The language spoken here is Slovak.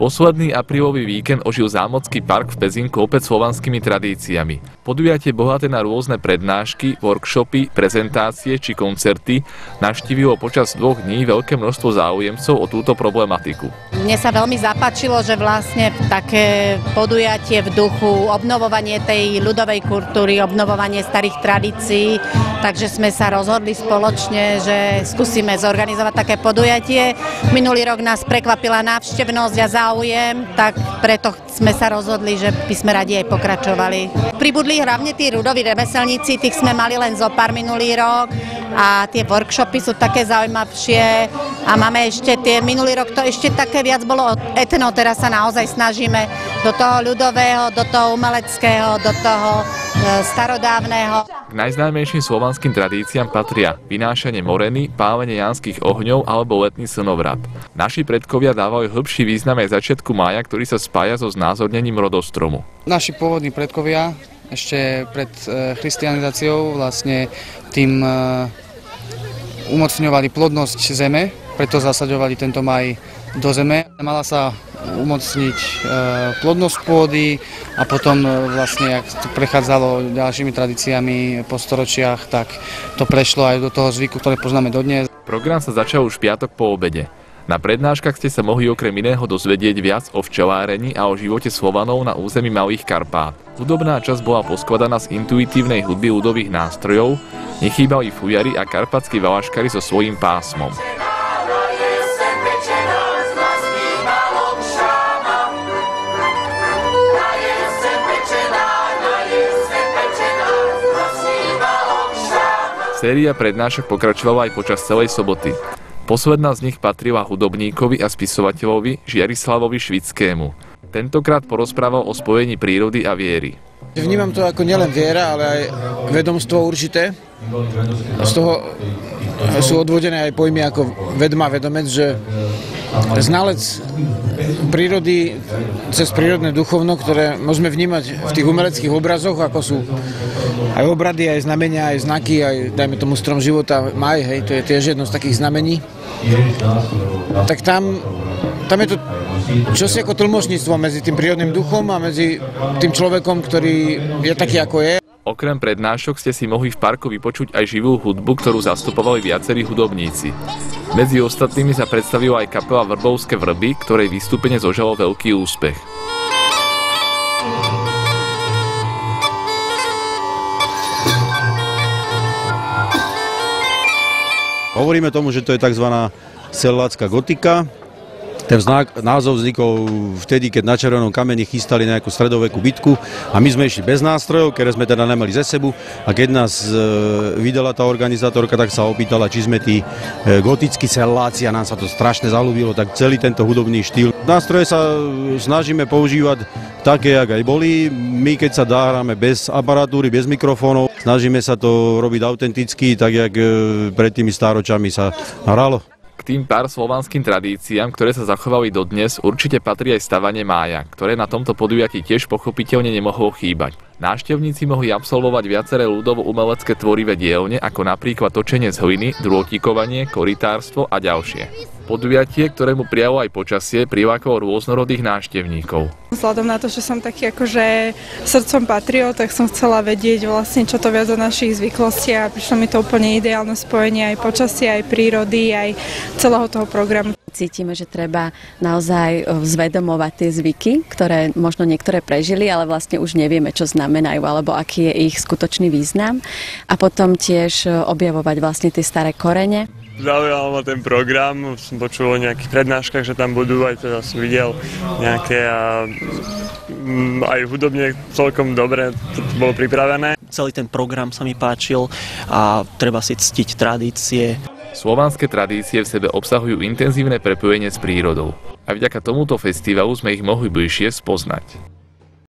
Posledný aprílový víkend ožil zámocký park v Pezinku opäť slovanskými tradíciami. Podujatie bohaté na rôzne prednášky, workshopy, prezentácie či koncerty navštívilo počas 2 dní veľké množstvo záujemcov o túto problematiku. Mne sa veľmi zapáčilo, že vlastne také podujatie v duchu, obnovovanie tej ľudovej kultúry, obnovovanie starých tradícií, takže sme sa rozhodli spoločne, že skúsime zorganizovať také podujatie. Minulý rok nás prekvapila návštevnosť a záujem, tak preto sme sa rozhodli, že by sme radi aj pokračovali. Pribudli hlavne tí ľudoví remeselníci, tých sme mali len zo pár minulý rok a tie workshopy sú také zaujímavšie a máme ešte tie, minulý rok to ešte také viac bolo etno, teraz sa naozaj snažíme do toho ľudového, do toho umeleckého, do toho starodávneho. K najznámejším slovanským tradíciám patria vynášanie moreny, pálenie janských ohňov alebo letný slnovrat. Naši predkovia dávajú hĺbší význam aj začiatku mája, ktorý sa spája so znázornením rodostromu. Naši pôvodní predkovia ešte pred christianizáciou vlastne tým umocňovali plodnosť zeme, preto zasaďovali tento maj do zeme. Mala sa umocniť plodnosť pôdy a potom vlastne, ak to prechádzalo ďalšími tradíciami po storočiach, tak to prešlo aj do toho zvyku, ktoré poznáme dodnes. Program sa začal už v piatok po obede. Na prednáškach ste sa mohli okrem iného dozvedieť viac o včelárení a o živote Slovanov na území Malých Karpát. Hudobná časť bola poskladaná z intuitívnej hudby ľudových nástrojov, nechýbali fujari a karpatskí valaškari so svojím pásmom. Séria prednášok pokračovala aj počas celej soboty. Posledná z nich patrila hudobníkovi a spisovateľovi Žiarislavovi Švickému. Tentokrát porozprával o spojení prírody a viery. Vnímam to ako nielen viera, ale aj vedomstvo určité. Z toho sú odvodené aj pojmy ako vedma, vedomec, že znalec prírody cez prírodné duchovno, ktoré môžeme vnímať v tých umeleckých obrazoch, ako sú aj obrady, aj znamenia, aj znaky, aj dajme tomu strom života, maj, hej, to je tiež jedno z takých znamení. Tak tam je to čosi ako tlmočníctvo medzi tým prírodným duchom a medzi tým človekom, ktorý je taký, ako je. Okrem prednášok ste si mohli v parku vypočuť aj živú hudbu, ktorú zastupovali viacerí hudobníci. Medzi ostatnými sa predstavila aj kapela Vrbovské vrby, ktorej vystúpenie zožalo veľký úspech. Hovoríme tomu, že to je tzv. Sedlácka gotika. Ten názov vznikol vtedy, keď na Červenom kameni chystali nejakú stredovekú bitku a my sme išli bez nástrojov, ktoré sme teda nemali ze sebu a keď nás videla tá organizátorka, tak sa opýtala, či sme tí gotickí sedláci a nám sa to strašne zaľúbilo, tak celý tento hudobný štýl. Nástroje sa snažíme používať také, jak aj boli. My keď sa dá, hráme bez aparatúry, bez mikrofónov. Snažíme sa to robiť autenticky, tak jak pred tými stáročami sa hralo. K tým pár slovanským tradíciám, ktoré sa zachovali dodnes, určite patrí aj stavanie mája, ktoré na tomto podujatí tiež pochopiteľne nemohlo chýbať. Návštevníci mohli absolvovať viaceré ľudovo-umelecké tvorivé dielne, ako napríklad točenie z hliny, drôtikovanie, korytárstvo a ďalšie. Podujatie, ktorému prijalo aj počasie, prilákalo rôznorodých návštevníkov. Vzhľadom na to, že som taký akože srdcom patriot, tak som chcela vedieť vlastne, čo to viac o našich zvyklosti a prišlo mi to úplne ideálne spojenie aj počasia, aj prírody, aj celého toho programu. Cítime, že treba naozaj zvedomovať tie zvyky, ktoré možno niektoré prežili, ale vlastne už nevieme, čo znamenajú, alebo aký je ich skutočný význam. A potom tiež objavovať vlastne tie staré korene. Zaujal ma ten program, som počul o nejakých prednáškach, že tam budú, aj teda som videl nejaké a aj hudobne celkom dobre to bolo pripravené. Celý ten program sa mi páčil a treba si ctiť tradície. Slovanské tradície v sebe obsahujú intenzívne prepojenie s prírodou. A vďaka tomuto festivalu sme ich mohli bližšie spoznať.